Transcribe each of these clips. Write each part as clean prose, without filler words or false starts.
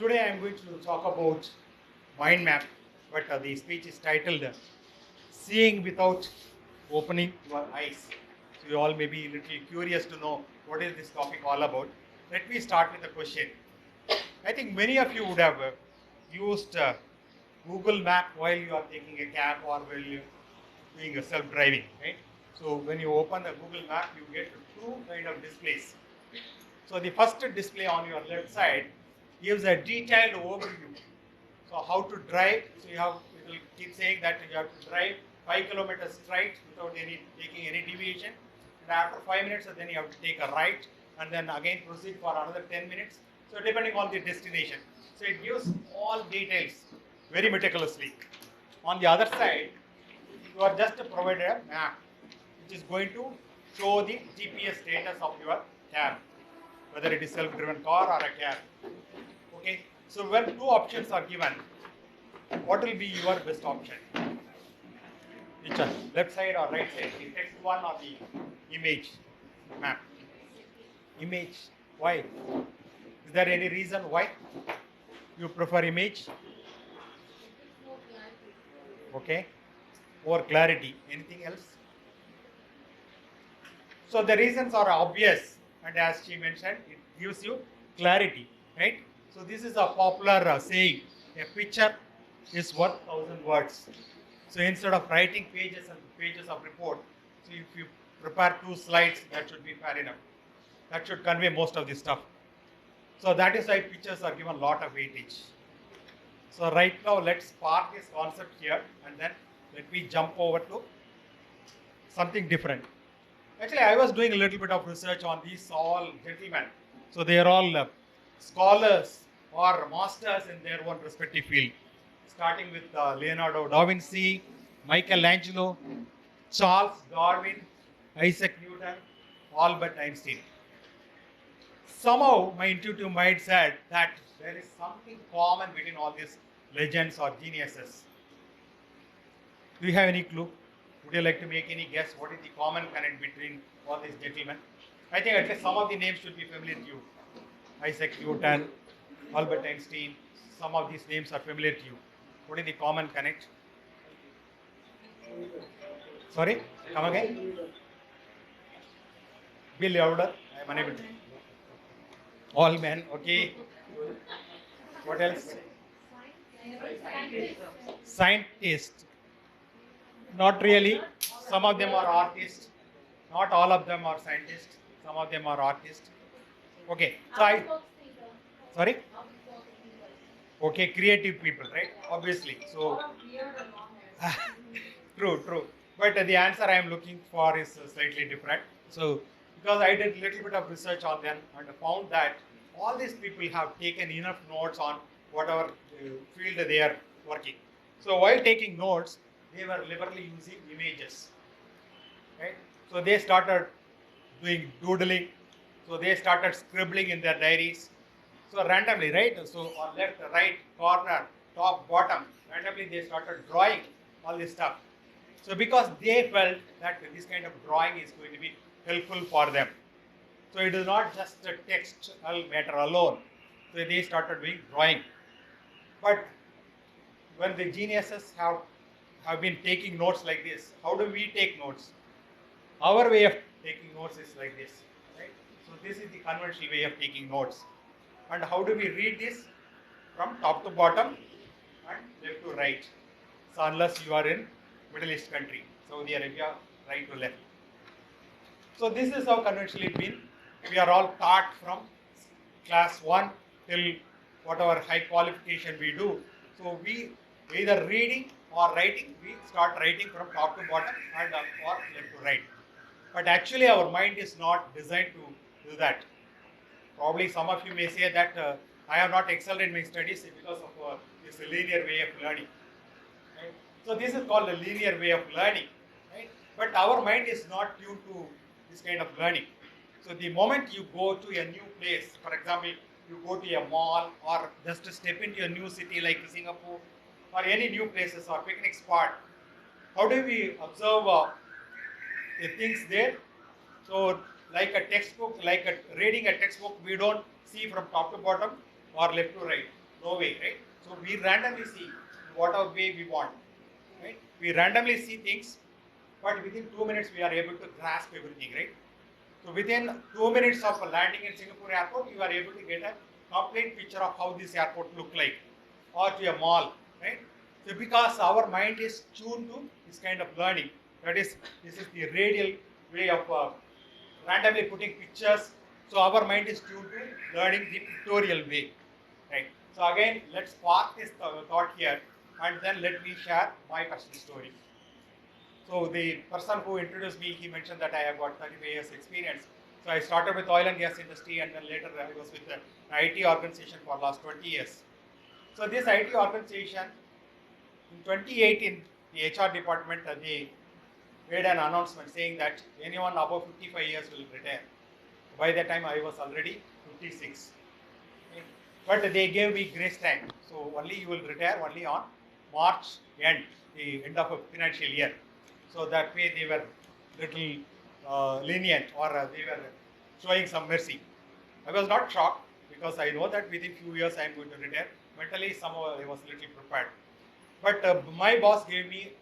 Today I am going to talk about mind map, but the speech is titled Seeing Without Opening Your Eyes. So you all may be a little curious to know what is this topic all about. Let me start with a question. I think many of you would have used Google Map while you are taking a cab or while you doing a self-driving, right? So when you open the Google Map, you get two kind of displays. So the first display on your left side gives a detailed overview. So how to drive, so it will keep saying that you have to drive 5 kilometers straight without taking any deviation. And after 5 minutes, then you have to take a right and then again proceed for another 10 minutes. So depending on the destination. So it gives all details very meticulously. On the other side, you are just provided a map which is going to show the GPS status of your cab, whether it is self-driven car or a cab. Okay, so when two options are given, what will be your best option? Which one? Left side or right side? The text one or the image map? Image. Why? Is there any reason why you prefer image? Okay. Or clarity. Anything else? So the reasons are obvious, and as she mentioned, it gives you clarity, right? So this is a popular saying, a picture is worth 1,000 words. So instead of writing pages and pages of report, so if you prepare 2 slides, that should be fair enough. That should convey most of the stuff. So that is why pictures are given a lot of weightage. So right now, let's park this concept here and then let me jump over to something different. Actually, I was doing a little bit of research on these all gentlemen. So they are all scholars or masters in their own respective field. Starting with Leonardo da Vinci, Michelangelo, Charles Darwin, Isaac Newton, Albert Einstein. Somehow my intuitive mind said that there is something common between all these legends or geniuses. Do you have any clue? Would you like to make any guess? What is the common connect between all these gentlemen? I think at least some of the names should be familiar to you. Isaac Newton, Albert Einstein, some of these names are familiar to you. What is the common connect? Sorry? Come again? Be louder. I am unable to. All men, okay. What else? Scientists. Not really. Some of them are artists. Not all of them are scientists. Some of them are artists. Okay. So sorry? Okay, creative people, right? Obviously. So true. But the answer I am looking for is slightly different. So because I did a little bit of research on them and found that all these people have taken enough notes on whatever field they are working. So while taking notes, they were liberally using images, right? So they started doing doodling. So they started scribbling in their diaries. So randomly, right? So on left, right, corner, top, bottom, randomly they started drawing all this stuff. So because they felt that this kind of drawing is going to be helpful for them. So it is not just a textual matter alone. So they started doing drawing. But when the geniuses have been taking notes like this, how do we take notes? Our way of taking notes is like this, right? So this is the conventional way of taking notes. And how do we read this? From top to bottom and left to right. So unless you are in Middle East country, Saudi Arabia, right to left. So this is how conventionally been. We are all taught from class 1 till whatever high qualification we do. So we either reading or writing, we start writing from top to bottom and or left to right. But actually our mind is not designed to do that. Probably some of you may say that I have not excelled in my studies because of this linear way of learning. Right? So this is called a linear way of learning. Right? But our mind is not tuned to this kind of learning. So the moment you go to a new place, for example, you go to a mall or just to step into a new city like Singapore or any new places or picnic spot, how do we observe the things there? So like a textbook, reading a textbook, we don't see from top to bottom or left to right. No way, right? So we randomly see whatever way we want, right? We randomly see things, but within 2 minutes we are able to grasp everything, right? So within 2 minutes of landing in Singapore airport, you are able to get a complete picture of how this airport look like, or to a mall, right? So because our mind is tuned to this kind of learning, that is, this is the radial way of randomly putting pictures. So our mind is tuned to learning the pictorial way, right? So again, let's park this thought here, and then let me share my personal story. So the person who introduced me, he mentioned that I have got 35 years experience. So I started with oil and gas industry, and then later I was with an IT organization for last 20 years. So this IT organization, in 2018, the HR department, they made an announcement saying that anyone above 55 years will retire. By that time, I was already 56. Okay. But they gave me grace time. So only you will retire only on March end, the end of a financial year. So that way they were little lenient, or they were showing some mercy. I was not shocked because I know that within few years I am going to retire. Mentally, somehow I was little prepared. But my boss gave me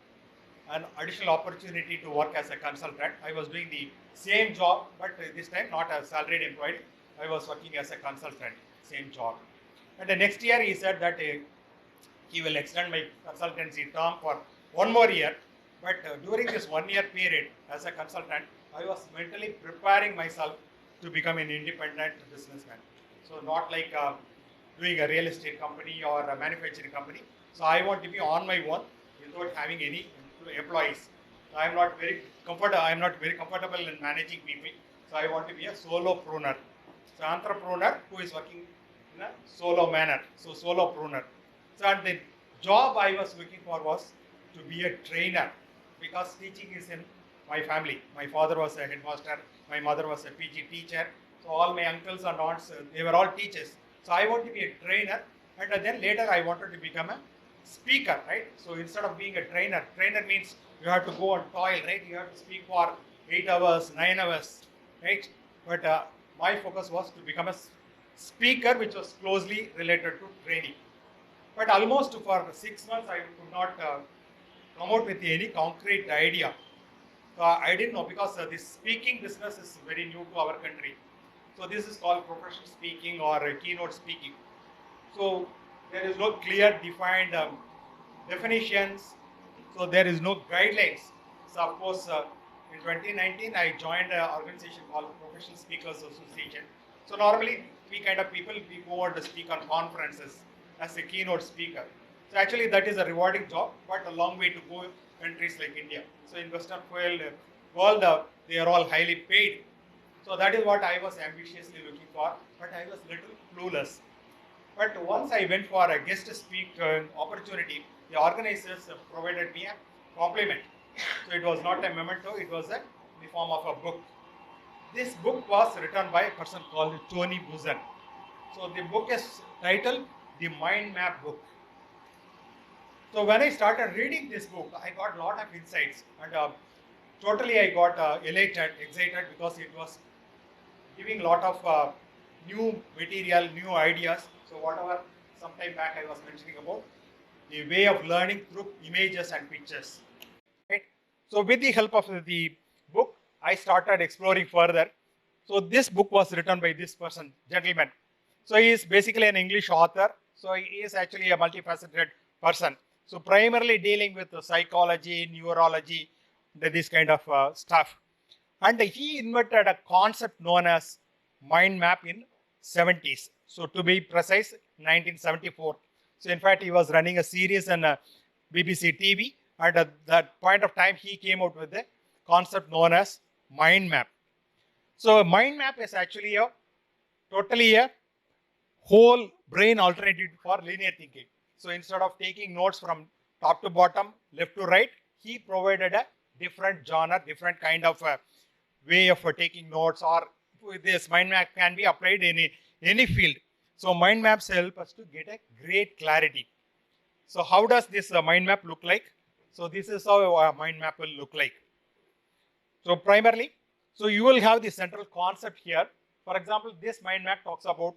an additional opportunity to work as a consultant. I was doing the same job, but this time not as salaried employee. I was working as a consultant, same job. And the next year he said that he will extend my consultancy term for 1 more year. But during this 1 year period as a consultant, I was mentally preparing myself to become an independent businessman. So not like doing a real estate company or a manufacturing company. So I want to be on my own without having any employees. So I am not very comfortable in managing people. So I want to be a solopreneur. So entrepreneur who is working in a solo manner. So solopreneur. So and the job I was looking for was to be a trainer, because teaching is in my family. My father was a headmaster, my mother was a PG teacher. So all my uncles and aunts, they were all teachers. So I want to be a trainer, and then later I wanted to become a speaker, right? So instead of being a trainer, trainer means you have to go and toil, right? You have to speak for 8 hours, 9 hours, right? But my focus was to become a speaker, which was closely related to training. But almost for 6 months, I could not come out with any concrete idea. So I didn't know, because this speaking business is very new to our country. So this is called professional speaking or keynote speaking. So there is no clear defined definitions. So there is no guidelines. So of course, in 2019, I joined an organization called Professional Speakers Association. So normally, we kind of people, we go and speak on conferences as a keynote speaker. So actually, that is a rewarding job, but a long way to go in countries like India. So in Western world, they are all highly paid. So that is what I was ambitiously looking for, but I was little clueless. But once I went for a guest speaker opportunity, the organizers provided me a compliment. So it was not a memento, it was in the form of a book. This book was written by a person called Tony Buzan. So the book is titled The Mind Map Book. So when I started reading this book, I got a lot of insights, and totally I got elated, excited, because it was giving a lot of new material, new ideas. So whatever some time back I was mentioning about the way of learning through images and pictures. Right? So with the help of the book, I started exploring further. So this book was written by this person, gentleman. So he is basically an English author. So he is actually a multifaceted person. So primarily dealing with psychology, neurology, this kind of stuff. And he invented a concept known as mind map in 70s. So to be precise, 1974. So in fact, he was running a series on BBC TV, and at that point of time, he came out with a concept known as mind map. So mind map is actually a totally a whole brain alternative for linear thinking. So instead of taking notes from top to bottom, left to right, he provided a different genre, different kind of way of taking notes, or this mind map can be applied in any field. So mind maps help us to get a great clarity. So how does this mind map look like? So this is how a mind map will look like. So primarily, so you will have the central concept here. For example, this mind map talks about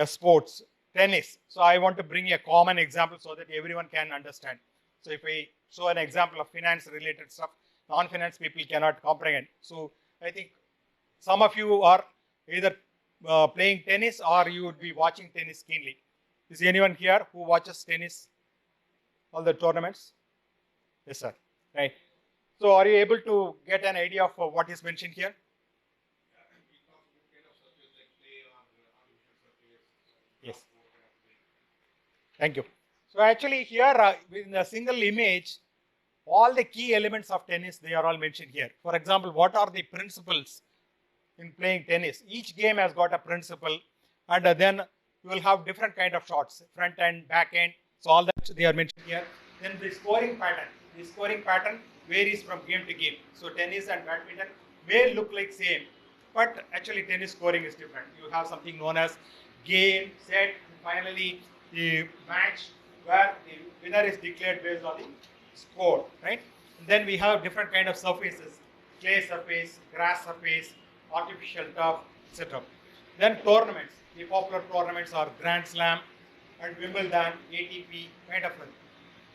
sports, tennis. So I want to bring a common example so that everyone can understand. So if I show an example of finance related stuff, non-finance people cannot comprehend. So I think some of you are either playing tennis or you would be watching tennis keenly. Is anyone here who watches tennis, all the tournaments? Yes, sir. Right. So are you able to get an idea of what is mentioned here? Yes. Thank you. So actually here in a single image, all the key elements of tennis, they are all mentioned here. For example, what are the principles in playing tennis? Each game has got a principle, and then you will have different kind of shots, front end, back end. So all that they are mentioned here. Then the scoring pattern. The scoring pattern varies from game to game. So tennis and badminton may look like same, but actually tennis scoring is different. You have something known as game, set, and finally the match where the winner is declared based on the score, right? And then we have different kind of surfaces, clay surface, grass surface, artificial turf, etc. Then tournaments. The popular tournaments are Grand Slam and Wimbledon, ATP, kind of thing.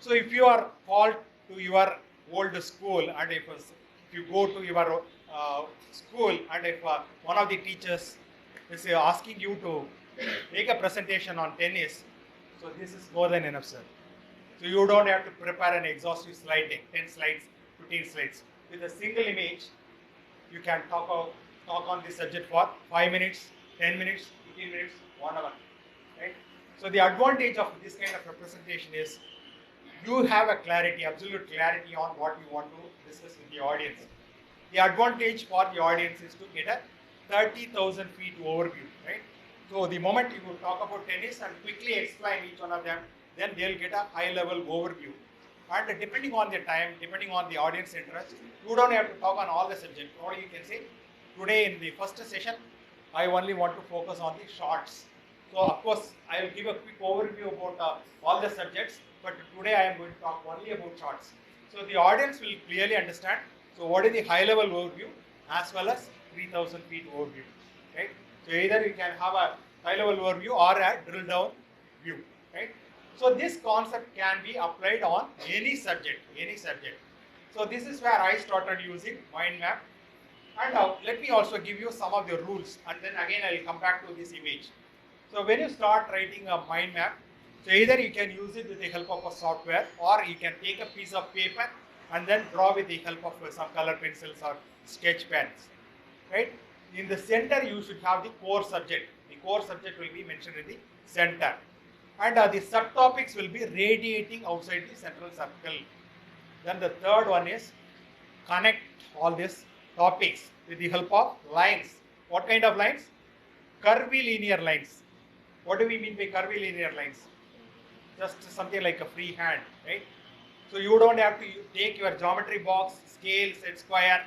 So if you are called to your old school and if you go to your school and if one of the teachers is asking you to make a presentation on tennis, so this is more than enough, sir. So you don't have to prepare an exhaustive slide deck, 10 slides, 15 slides. With a single image, you can talk on this subject for 5 minutes, 10 minutes, 15 minutes, 1 hour. Right? So the advantage of this kind of representation is you have a clarity, absolute clarity on what you want to discuss with the audience. The advantage for the audience is to get a 30,000 feet overview, right? So the moment you talk about tennis and quickly explain each one of them, then they'll get a high level overview. And depending on the time, depending on the audience interest, you don't have to talk on all the subjects. Or you can say, today in the first session, I only want to focus on the shorts. So of course, I will give a quick overview about all the subjects, but today I am going to talk only about shorts. So the audience will clearly understand. So what is the high level overview as well as 3000 feet overview, right? So either you can have a high level overview or a drill down view, right? So this concept can be applied on any subject, any subject. So this is where I started using mind map. And let me also give you some of the rules, and then again I will come back to this image. So when you start writing a mind map, so either you can use it with the help of a software, or you can take a piece of paper and then draw with the help of some color pencils or sketch pens, right? In the center, you should have the core subject. The core subject will be mentioned in the center. And the subtopics will be radiating outside the central circle. Then the third one is connect all these topics with the help of lines. What kind of lines? Curvilinear lines. What do we mean by curvilinear lines? Just something like a free hand, right? So you don't have to take your geometry box, scale, set square.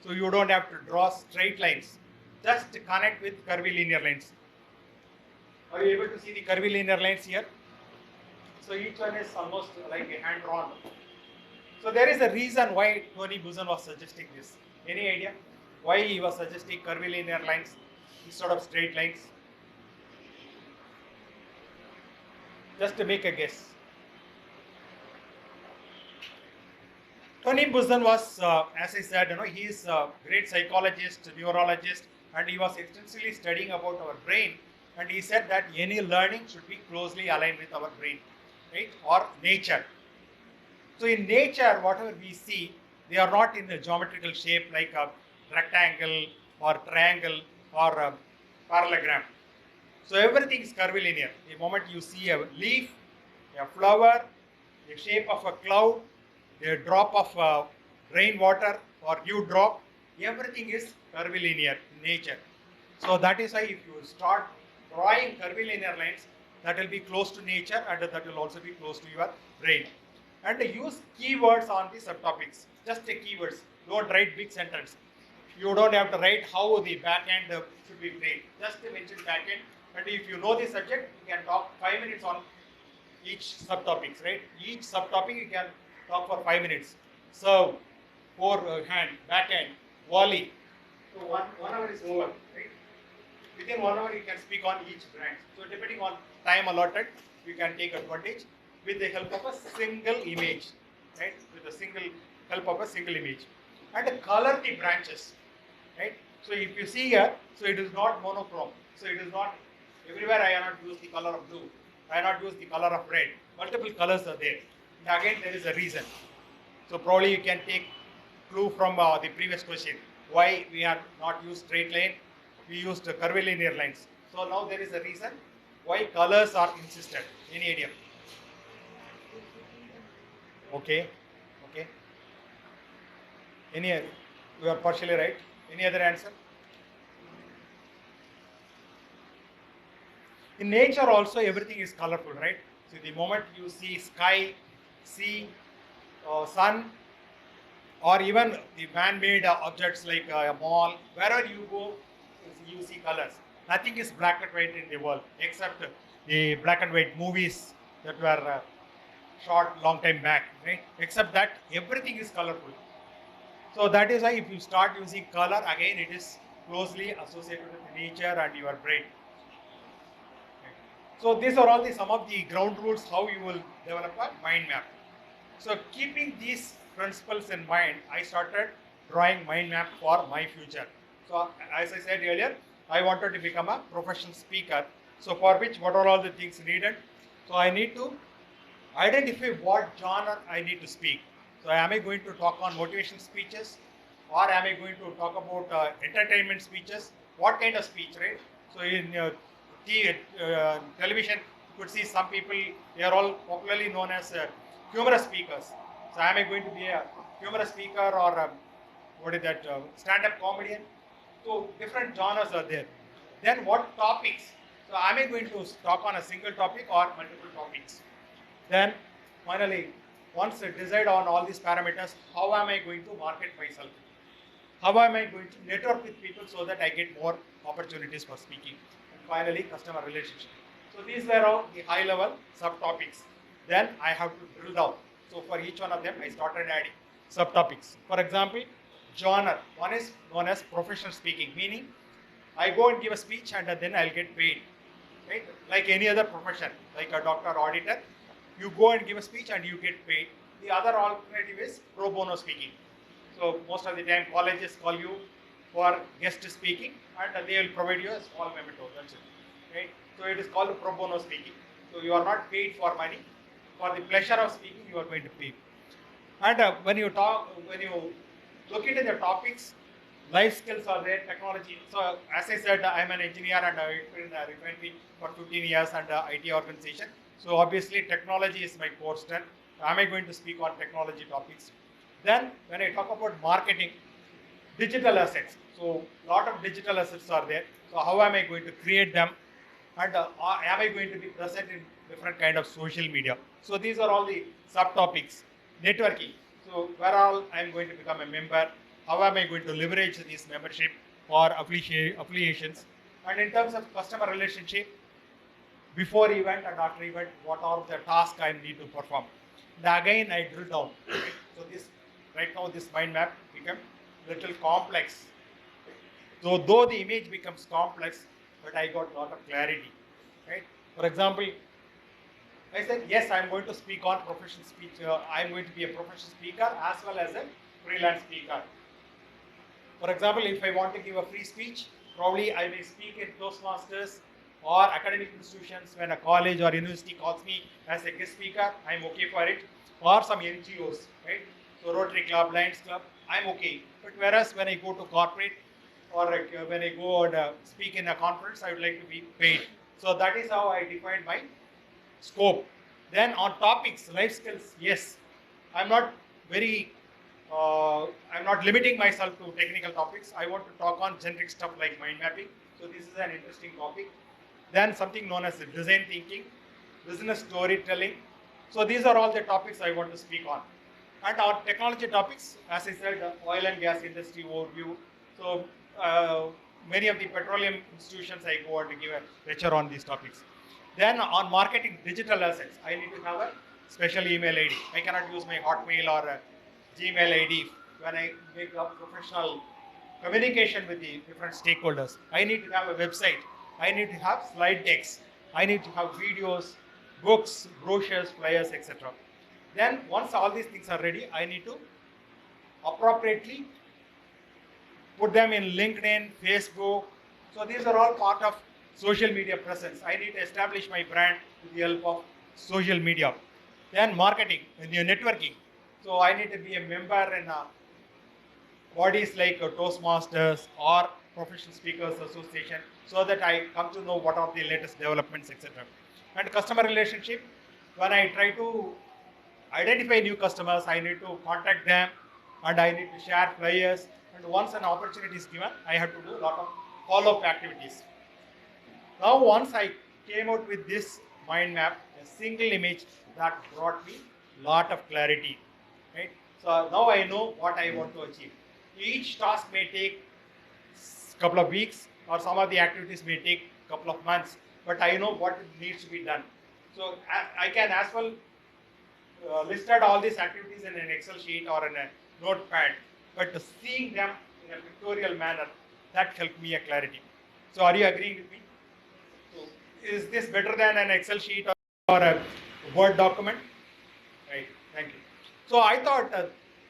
So you don't have to draw straight lines. Just connect with curvilinear lines. Are you able to see the curvilinear lines here? So each one is almost like a hand drawn. So there is a reason why Tony Buzan was suggesting this. Any idea why he was suggesting curvilinear lines instead of straight lines? Just to make a guess. Tony Buzan was, as I said, he is a great psychologist, neurologist, and he was extensively studying about our brain. And he said that any learning should be closely aligned with our brain, right, or nature. So in nature, whatever we see, they are not in the geometrical shape like a rectangle or triangle or a parallelogram. So everything is curvilinear. The moment you see a leaf, a flower, the shape of a cloud, a drop of rainwater or dew drop, everything is curvilinear in nature. So that is why if you start drawing curvilinear lines, that will be close to nature and that will also be close to your brain. And use keywords on the subtopics. Just the keywords. Don't write big sentence. You don't have to write how the backend should be played. Just mention backend. And if you know the subject, you can talk 5 minutes on each subtopics, right? Each subtopic you can talk for 5 minutes. Serve, forehand, backhand, volley. So one hour is over, right? Within 1 hour, you can speak on each brand. So depending on time allotted, you can take advantage with the help of a single image, right? With the single help of a single image, and color the branches, right? So if you see here, so it is not monochrome. So it is not everywhere. I cannot use the color of blue. I cannot use the color of red. Multiple colors are there. And again, there is a reason. So probably you can take clue from the previous question. Why we have not used straight line, we used curvilinear lines. So now there is a reason why colors are insisted. Any idea? Okay, okay. Any other? You are partially right. Any other answer? In nature also everything is colorful, right? So the moment you see sky, sea, sun, or even the man-made objects like a mall, wherever you go, you see colors. Nothing is black and white in the world except the black and white movies that were shot long time back, right? Except that everything is colorful. So that is why if you start using color, again it is closely associated with nature and your brain. So these are all some of the ground rules how you will develop a mind map. So keeping these principles in mind, I started drawing mind map for my future. So as I said earlier, I wanted to become a professional speaker. So for which, what are all the things needed? So I need to identify what genre I need to speak. So am I going to talk on motivation speeches, or am I going to talk about entertainment speeches? What kind of speech, right? So in television, you could see some people, they are all popularly known as humorous speakers. So am I going to be a humorous speaker, or what is that, stand-up comedian? So different genres are there. Then what topics? So am I going to talk on a single topic or multiple topics? Then finally, once I decide on all these parameters, how am I going to market myself? How am I going to network with people so that I get more opportunities for speaking? And finally, customer relationship. So these were all the high level subtopics. Then I have to drill down. So for each one of them, I started adding subtopics. For example, genre. One is known as professional speaking, meaning I go and give a speech and then I'll get paid. Right? Like any other profession, like a doctor, auditor, you go and give a speech and you get paid. The other alternative is pro bono speaking. So most of the time colleges call you for guest speaking and they will provide you a small memento. That's it. Right? So it is called pro bono speaking. So you are not paid for money. For the pleasure of speaking, you are going to pay. And when you look into the topics, life skills are there, technology. So as I said, I'm an engineer and I've been in the refinery for 15 years and IT organization. So obviously technology is my core strength. Am I going to speak on technology topics? Then when I talk about marketing, digital assets. So a lot of digital assets are there. So how am I going to create them? And am I going to be present in different kind of social media? So these are all the subtopics. Networking. So where all I am going to become a member? How am I going to leverage this membership or affiliations? And in terms of customer relationship, before event and after event, what are the tasks I need to perform? And again, I drill down. So this right now, this mind map become little complex. So though the image becomes complex, but I got a lot of clarity. Right? For example, I said yes, I am going to speak on professional speech. I am going to be a professional speaker as well as a freelance speaker. For example, if I want to give a free speech, probably I may speak in Toastmasters or academic institutions when a college or university calls me as a guest speaker, I'm okay for it. Or some NGOs, right? So Rotary Club, Lions Club, I'm okay. But whereas when I go to corporate or when I go and speak in a conference, I would like to be paid. So that is how I define my scope. Then on topics, life skills, yes, I'm not very I'm not limiting myself to technical topics. I want to talk on generic stuff like mind mapping. So this is an interesting topic. Then something known as design thinking, business storytelling. So these are all the topics I want to speak on. And on technology topics, as I said, oil and gas industry overview. So many of the petroleum institutions I go and give a lecture on these topics. Then on marketing digital assets, I need to have a special email ID. I cannot use my Hotmail or Gmail ID when I make a professional communication with the different stakeholders. I need to have a website. I need to have slide decks. I need to have videos, books, brochures, flyers, etc. Then once all these things are ready, I need to appropriately put them in LinkedIn, Facebook. So these are all part of social media presence. I need to establish my brand with the help of social media. Then marketing and your networking. So I need to be a member in bodies like Toastmasters or Professional Speakers Association so that I come to know what are the latest developments, etc. And customer relationship, when I try to identify new customers, I need to contact them and I need to share flyers. And once an opportunity is given, I have to do a lot of follow-up activities. Now, once I came out with this mind map, a single image that brought me lot of clarity, right? So now I know what I want to achieve. Each task may take couple of weeks, or some of the activities may take couple of months, but I know what needs to be done. So I can as well listed all these activities in an Excel sheet or in a notepad, but seeing them in a pictorial manner, that helped me a clarity. So are you agreeing with me? So is this better than an Excel sheet or a Word document? Right, thank you. So I thought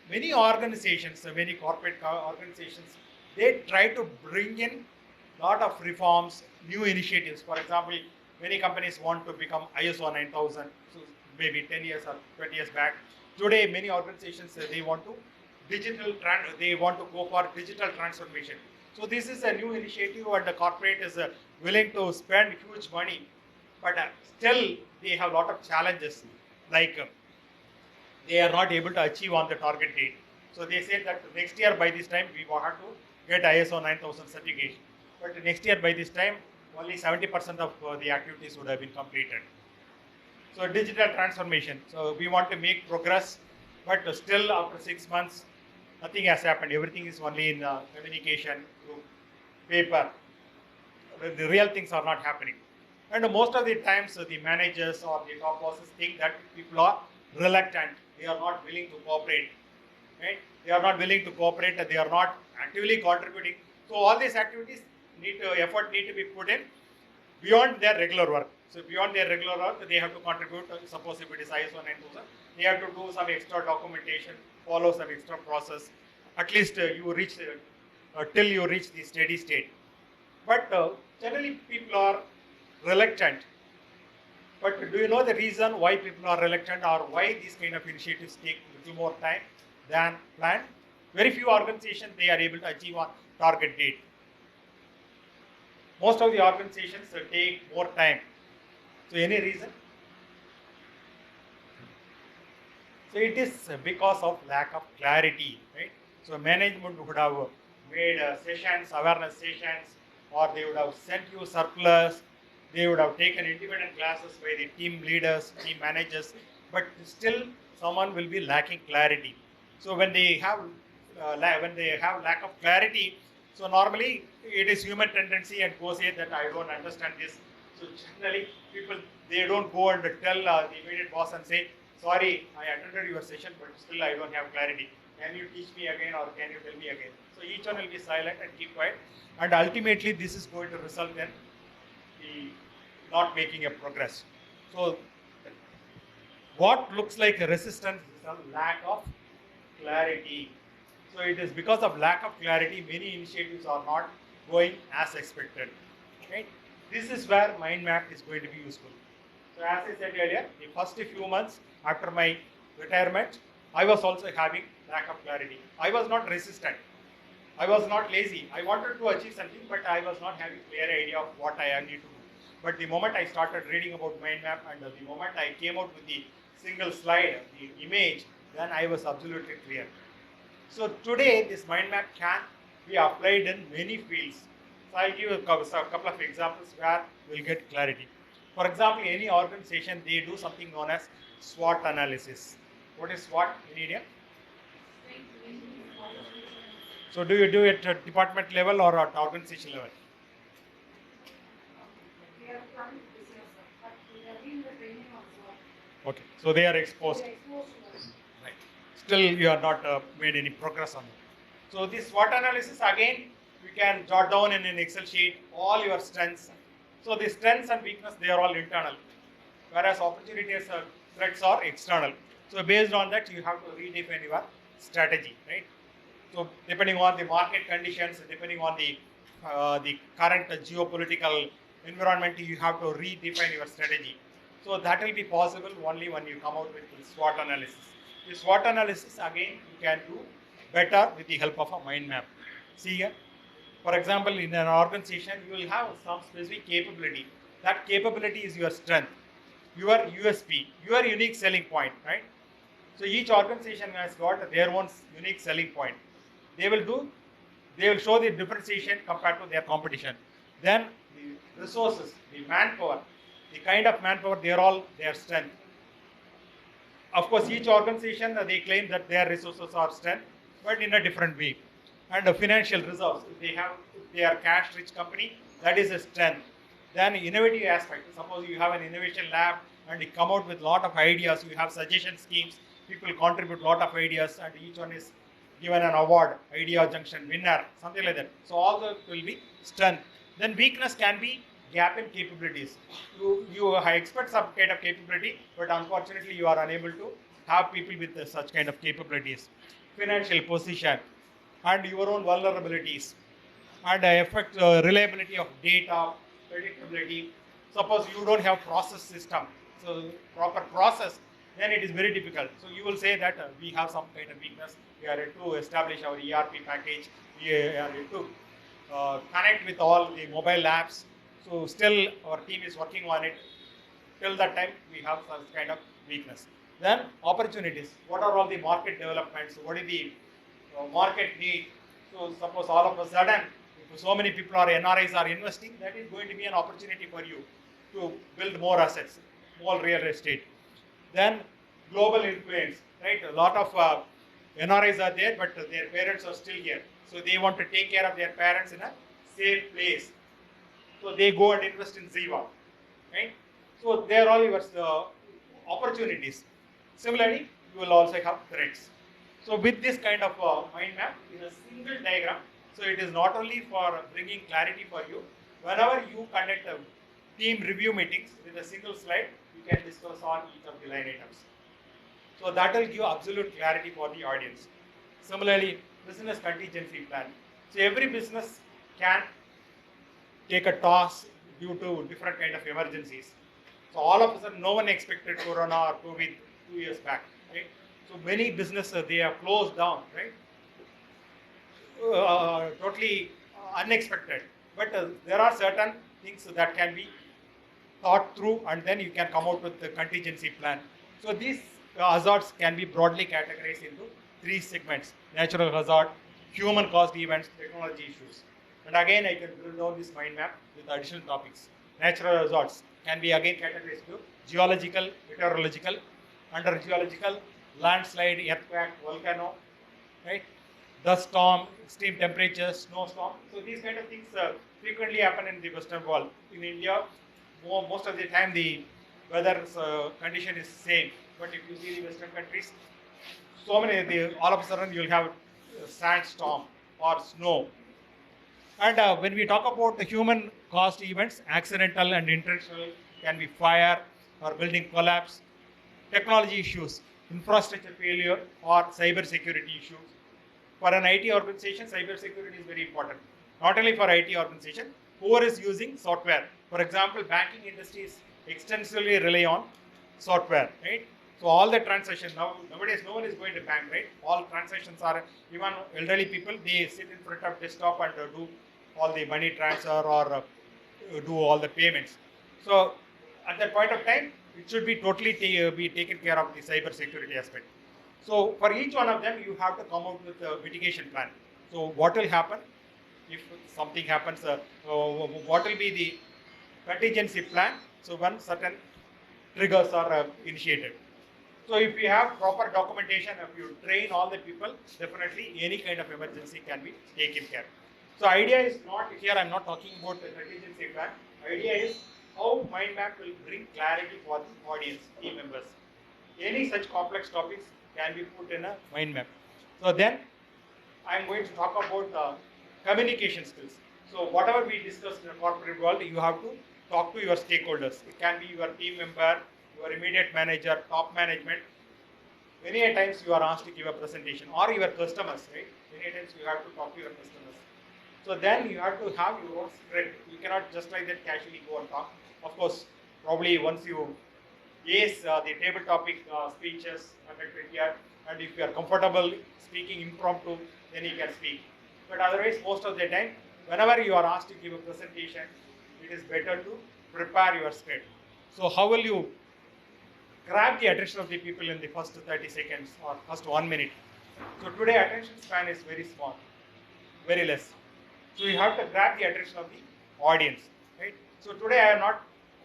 many organizations, many corporate organizations, they try to bring in lot of reforms, new initiatives. For example, many companies want to become ISO 9000, so maybe 10 years or 20 years back. Today, many organizations, they want to they want to go for digital transformation. So this is a new initiative and the corporate is willing to spend huge money, but still they have a lot of challenges, like they are not able to achieve on the target date. So they said that next year by this time we will have to get ISO 9000 certification. But next year by this time only 70% of the activities would have been completed. So digital transformation. So we want to make progress, but still after 6 months nothing has happened. Everything is only in communication through paper. The real things are not happening. And most of the times the managers or the top bosses think that people are reluctant. They are not willing to cooperate. Right? They are not willing to cooperate. They are not actively contributing. So all these activities effort need to be put in beyond their regular work. So beyond their regular work, they have to contribute. Suppose if it is ISO 9000, they have to do some extra documentation, follow some extra process. At least you reach till you reach the steady state. But generally people are reluctant. But do you know the reason why people are reluctant or why these kind of initiatives take a little more time than planned? Very few organizations, they are able to achieve on target date. Most of the organizations take more time. So any reason? So it is because of lack of clarity, right? So management would have made sessions, awareness sessions, or they would have sent you circulars. They would have taken independent classes by the team leaders, team managers, but still someone will be lacking clarity. So when they have lack of clarity, so normally it is human tendency and go say that I don't understand this. So generally people, they don't go and tell the immediate boss and say, sorry, I attended your session, but still I don't have clarity. Can you teach me again or can you tell me again? So each one will be silent and keep quiet, and ultimately this is going to result in the not making a progress. So what looks like a resistance is a lack of clarity. So it is because of lack of clarity, many initiatives are not going as expected. Right? This is where mind map is going to be useful. So as I said earlier, the first few months after my retirement, I was also having lack of clarity. I was not resistant. I was not lazy. I wanted to achieve something, but I was not having clear idea of what I need to do. But the moment I started reading about mind map and the moment I came out with the single slide, the image, then I was absolutely clear. So today this mind map can be applied in many fields. So I'll give a couple of examples where we'll get clarity. For example, any organization, they do something known as SWOT analysis. What is SWOT in India? So do you do it at department level or at organization level? Okay, so they are exposed. Right. Still, you are not made any progress on it. So this SWOT analysis, again, you can jot down in an Excel sheet all your strengths. So the strengths and weakness, they are all internal, whereas opportunities or threats are external. So based on that, you have to redefine your strategy, right? So depending on the market conditions, depending on the current geopolitical environment, you have to redefine your strategy. So that will be possible only when you come out with the SWOT analysis. The SWOT analysis, again, you can do better with the help of a mind map. See here, for example, in an organization, you will have some specific capability. That capability is your strength, your USP, your unique selling point, right? So each organization has got their own unique selling point. They will do, they will show the differentiation compared to their competition. Then the resources, the manpower, the kind of manpower, they are all their strength. Of course, each organization they claim that their resources are strength, but in a different way. And the financial reserves, if they are cash-rich company, that is a strength. Then innovative aspect. Suppose you have an innovation lab and you come out with lot of ideas. You have suggestion schemes. People contribute lot of ideas, and each one is given an award, idea junction winner, something like that. So all that will be strength. Then weakness can be gap in capabilities. You expect some kind of capability, but unfortunately you are unable to have people with such kind of capabilities. Financial position and your own vulnerabilities and affect reliability of data, predictability. Suppose you don't have process system, so proper process, then it is very difficult. So you will say that we have some kind of weakness. We are yet to establish our ERP package. We are yet to connect with all the mobile apps. So still our team is working on it. Till that time, we have some kind of weakness. Then opportunities. What are all the market developments? What is the market need? So suppose all of a sudden, if so many people are NRIs are investing, that is going to be an opportunity for you to build more assets, more real estate. Then global influence, right? A lot of NRIs are there, but their parents are still here. So they want to take care of their parents in a safe place. So they go and invest in Ziva, right? So they are all your opportunities. Similarly, you will also have threats. So with this kind of mind map in a single diagram, so it is not only for bringing clarity for you. Whenever you conduct team review meetings with a single slide, you can discuss on each of the line items. So that will give absolute clarity for the audience. Similarly, business contingency plan. So every business can take a toss due to different kind of emergencies. So all of a sudden, no one expected Corona or COVID 2 years back, right? So many businesses they have closed down, right? Totally unexpected. But there are certain things that can be thought through, and then you can come out with the contingency plan. So these hazards can be broadly categorized into three segments: natural hazard, human caused events, technology issues. And again, I can drill down this mind map with additional topics. Natural hazards can be again categorized to geological, meteorological. Under geological, landslide, earthquake, volcano, right? Dust storm, extreme temperatures, snowstorm. So these kind of things frequently happen in the Western world. In India, most of the time the weather condition is same. But if you see the Western countries, so many, all of a sudden you'll have sandstorm or snow. And when we talk about the human caused events, accidental and intentional, can be fire or building collapse, technology issues, infrastructure failure, or cyber security issues. For an IT organization, cyber security is very important. Not only for IT organization, whoever is using software. For example, banking industries extensively rely on software, right? So all the transactions nowadays, no one is going to bank, right? All transactions are, even elderly people, they sit in front of desktop and do all the money transfer or do all the payments. So at that point of time, it should be totally be taken care of the cyber security aspect. So for each one of them, you have to come out with a mitigation plan. So what will happen if something happens? What will be the contingency plan? So when certain triggers are initiated. So if you have proper documentation, if you train all the people, definitely any kind of emergency can be taken care. So idea is not here. I'm not talking about the contingency plan. Idea is how mind map will bring clarity for the audience, team members. Any such complex topics can be put in a mind map. So then I'm going to talk about communication skills. So whatever we discussed in the corporate world, you have to talk to your stakeholders. It can be your team member, your immediate manager, top management. Many a times you are asked to give a presentation, or your customers, right? Many a times you have to talk to your customers. So then you have to have your own script. You cannot just like that casually go and talk. Of course, probably once you ace the table topic speeches conducted here, and if you are comfortable speaking impromptu, then you can speak. But otherwise, most of the time, whenever you are asked to give a presentation, it is better to prepare your script. So how will you grab the attention of the people in the first 30 seconds or first 1 minute? So today attention span is very small, very less. So you have to grab the attention of the audience, right? So today I have not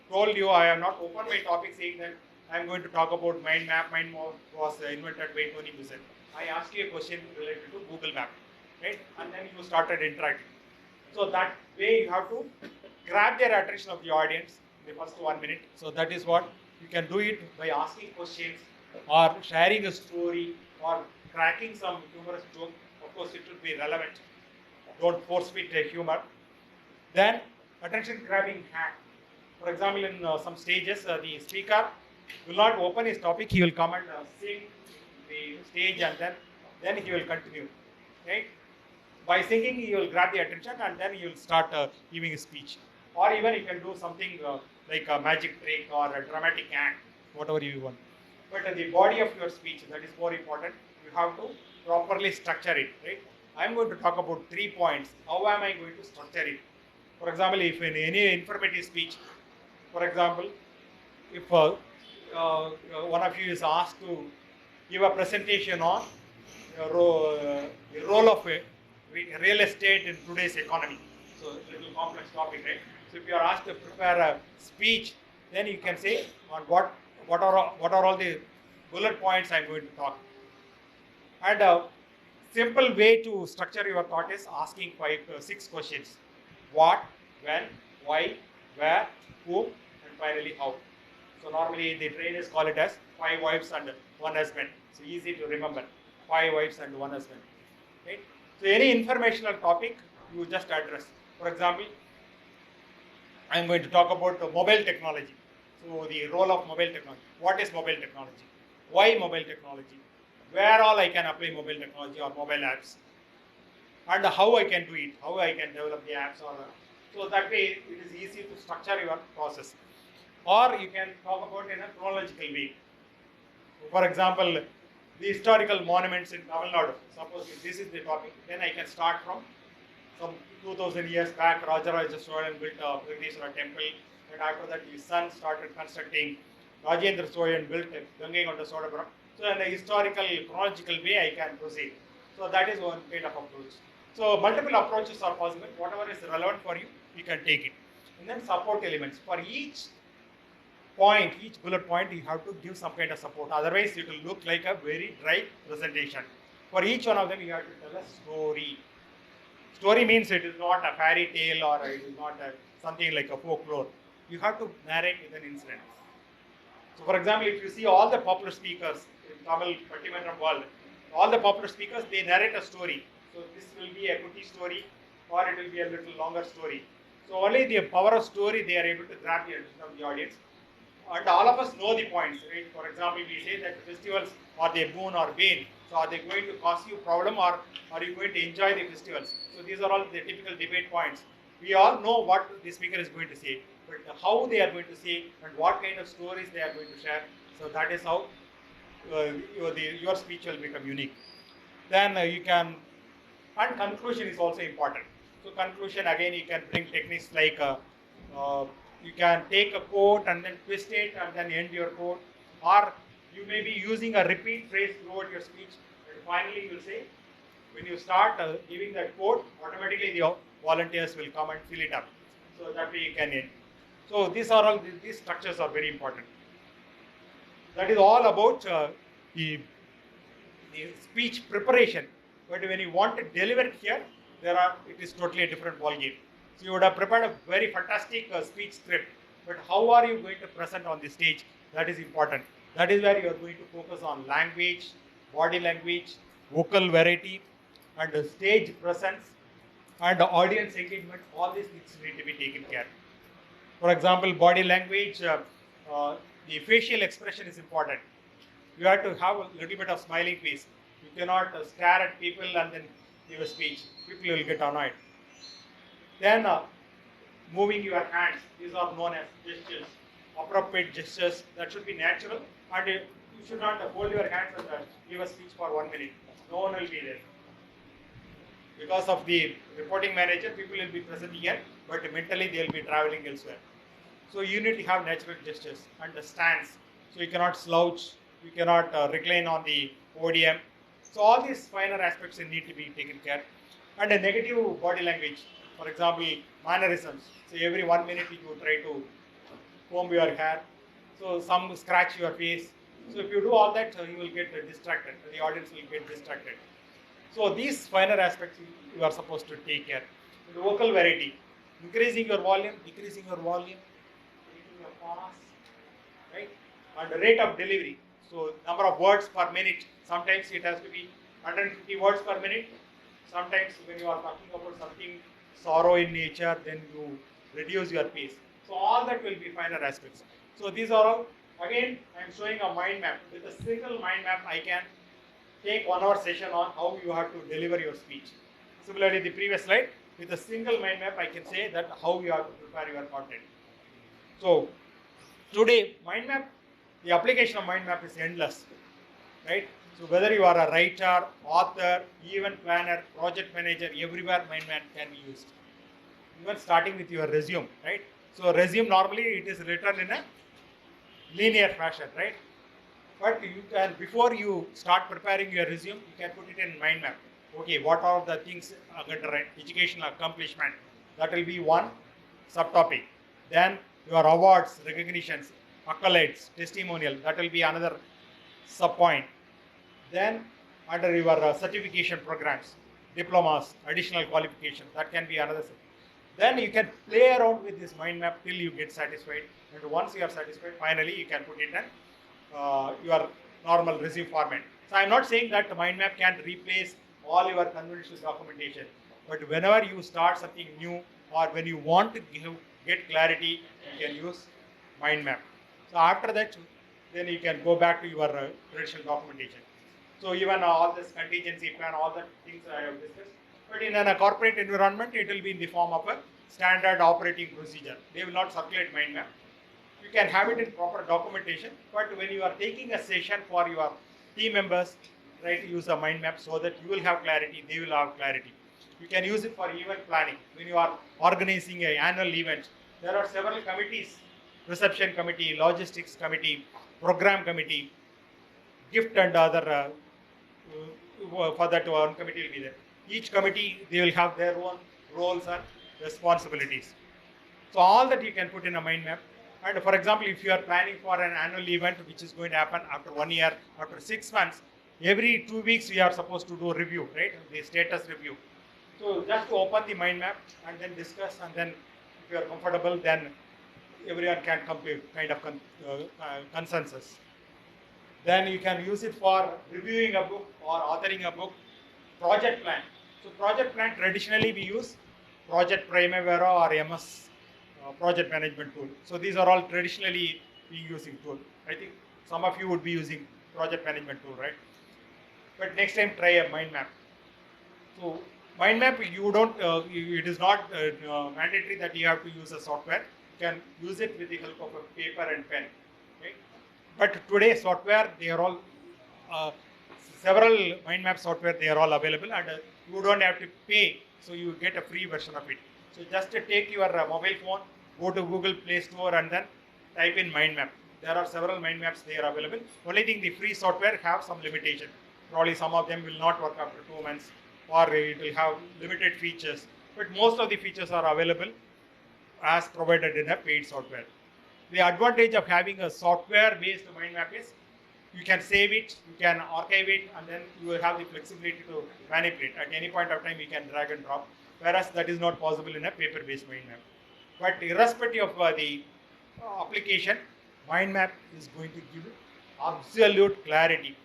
told you, I have not opened my topic saying that I am going to talk about mind map. Mind map was invented by Tony Buzet. I asked you a question related to Google Map, right? And then you started interacting. So that way you have to grab their attention of the audience in the first 1 minute. So that is what you can do it by asking questions or sharing a story or cracking some humorous joke. Of course, it should be relevant. Don't force fit humor. Then attention grabbing hack. For example, in some stages, the speaker will not open his topic. He will come and sing the stage, and then he will continue. Right? By singing, he will grab the attention, and then he will start giving a speech. Or even you can do something like a magic trick or a dramatic act, whatever you want. But the body of your speech, that is more important. You have to properly structure it. Right? I'm going to talk about 3 points. How am I going to structure it? For example, if in any informative speech, for example, if one of you is asked to give a presentation on the role of real estate in today's economy, so it's a little complex topic, right? So if you are asked to prepare a speech, then you can say on what are all the bullet points I'm going to talk. And simple way to structure your thought is asking 6 questions: what, when, why, where, who, and finally how. So normally the trainers call it as 5 wives and 1 husband. So easy to remember, 5 wives and 1 husband. Right? So any informational topic you just address. For example, I am going to talk about mobile technology. So the role of mobile technology. What is mobile technology? Why mobile technology? Where all I can apply mobile technology or mobile apps, and how I can do it, how I can develop the apps, or so that way it is easy to structure your process. Or you can talk about in a chronological way. For example, the historical monuments in Tamil Nadu. Suppose if this is the topic, then I can start from some 2000 years back. Rajaraja Cholan built a Brigdishwara temple, and after that his son started constructing. Rajendra Cholan built Gangaikondo Sodapuram. So in a historical, chronological way, I can proceed. So that is one kind of approach. So multiple approaches are possible. Whatever is relevant for you, you can take it. And then support elements. For each point, each bullet point, you have to give some kind of support. Otherwise, it will look like a very dry presentation. For each one of them, you have to tell a story. Story means it is not a fairy tale or it is not something like a folklore. You have to narrate with an incident. So, for example, if you see all the popular speakers in Tamil Pattimanam world, all the popular speakers, they narrate a story. So, this will be a goody story or it will be a little longer story. So, only the power of story, they are able to grab the attention of the audience. And all of us know the points, right? For example, we say that festivals, are they boon or bane? So, are they going to cause you problem or are you going to enjoy the festivals? So, these are all the typical debate points. We all know what the speaker is going to say, but how they are going to say and what kind of stories they are going to share. So, that is how your speech will become unique. Then you can, and conclusion is also important. So, conclusion again, you can bring techniques like you can take a quote and then twist it and then end your quote, or you may be using a repeat phrase throughout your speech, and finally you will say, when you start giving that quote, automatically the volunteers will come and fill it up. So that way you can end. So these are all, these structures are very important. That is all about the speech preparation. But when you want to deliver it here, it is totally a different ball game. So you would have prepared a very fantastic speech script, but how are you going to present on the stage? That is important. That is where you are going to focus on language, body language, vocal variety, and stage presence and audience engagement, all these things need to be taken care. For example, body language, the facial expression is important. You have to have a little bit of smiling face. You cannot stare at people and then give a speech. People will get annoyed. Then moving your hands, these are known as gestures, appropriate gestures that should be natural, and you should not hold your hands and give a speech for 1 minute. No one will be there. Because of the reporting manager, people will be present here, but mentally they will be traveling elsewhere. So you need to have natural gestures and the stance. So you cannot slouch, you cannot recline on the podium. So all these finer aspects need to be taken care. And a negative body language, for example, mannerisms. So every 1 minute you try to comb your hair. So some scratch your face. So if you do all that, you will get distracted. The audience will get distracted. So these finer aspects you are supposed to take care. The vocal variety, increasing your volume, decreasing your volume, taking your pause, right? And the rate of delivery. So number of words per minute. Sometimes it has to be 150 words per minute. Sometimes when you are talking about something sorrow in nature, then you reduce your pace. So all that will be finer aspects. So these are all, again, I am showing a mind map. With a single mind map, I can take 1 hour session on how you have to deliver your speech. Similarly, the previous slide, with a single mind map, I can say that how you have to prepare your content. So today, mind map, the application of mind map is endless, right? So whether you are a writer, author, event planner, project manager, everywhere mind map can be used. Even starting with your resume, right? So resume normally it is written in a linear fashion, right? But you can, before you start preparing your resume, you can put it in mind map. Okay, what are the things under educational accomplishment? That will be one subtopic. Then your awards, recognitions, accolades, testimonial, that will be another sub point. Then under your certification programs, diplomas, additional qualifications, that can be another sub. Then you can play around with this mind map till you get satisfied. And once you are satisfied, finally you can put it in your normal resume format. So I am not saying that the mind map can replace all your conventional documentation, but whenever you start something new or when you want to get clarity, you can use mind map. So after that, then you can go back to your traditional documentation. So even all this contingency plan, all the things I have discussed, but in a corporate environment, it will be in the form of a standard operating procedure. They will not circulate mind map. You can have it in proper documentation, but when you are taking a session for your team members, try to use a mind map so that you will have clarity, they will have clarity. You can use it for event planning. When you are organizing an annual event, there are several committees, reception committee, logistics committee, program committee, gift and other, for that one committee will be there. Each committee, they will have their own roles and responsibilities. So all that you can put in a mind map. And for example, if you are planning for an annual event which is going to happen after 1 year, after 6 months, every 2 weeks we are supposed to do a review, right? The status review. So just to open the mind map and then discuss, and then if you are comfortable, then everyone can come to kind of consensus. Then you can use it for reviewing a book or authoring a book. Project plan. So project plan, traditionally we use Project Primavera or MS project management tool. So these are all traditionally being using tool. I think some of you would be using project management tool, right? But next time try a mind map. So mind map, you don't, it is not mandatory that you have to use a software. You can use it with the help of a paper and pen, right? But today software, they are all, several mind map software, they are all available, and you don't have to pay, so you get a free version of it. So just take your mobile phone, go to Google Play Store and then type in mind map. There are several mind maps there available. Only thing, the free software have some limitation. Probably some of them will not work after 2 months, or it will have limited features. But most of the features are available as provided in a paid software. The advantage of having a software-based mind map is you can save it, you can archive it, and then you will have the flexibility to manipulate. At any point of time, you can drag and drop, whereas that is not possible in a paper-based mind map. But irrespective of the application, mind map is going to give absolute clarity.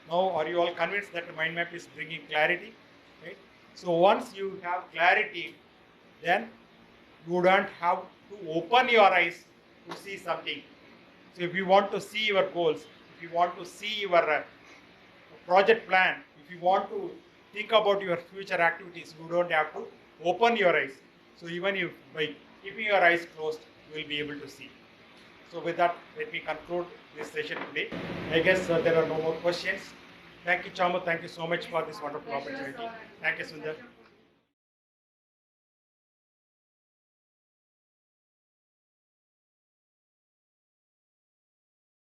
Now, are you all convinced that the mind map is bringing clarity? So once you have clarity, then you don't have to open your eyes to see something. So if you want to see your goals, if you want to see your project plan, if you want to think about your future activities, you don't have to open your eyes. So even if by keeping your eyes closed, you will be able to see. So with that, let me conclude this session today. I guess there are no more questions. Thank you, Chamu. Thank you so much for this wonderful opportunity. Thank you, Sundar.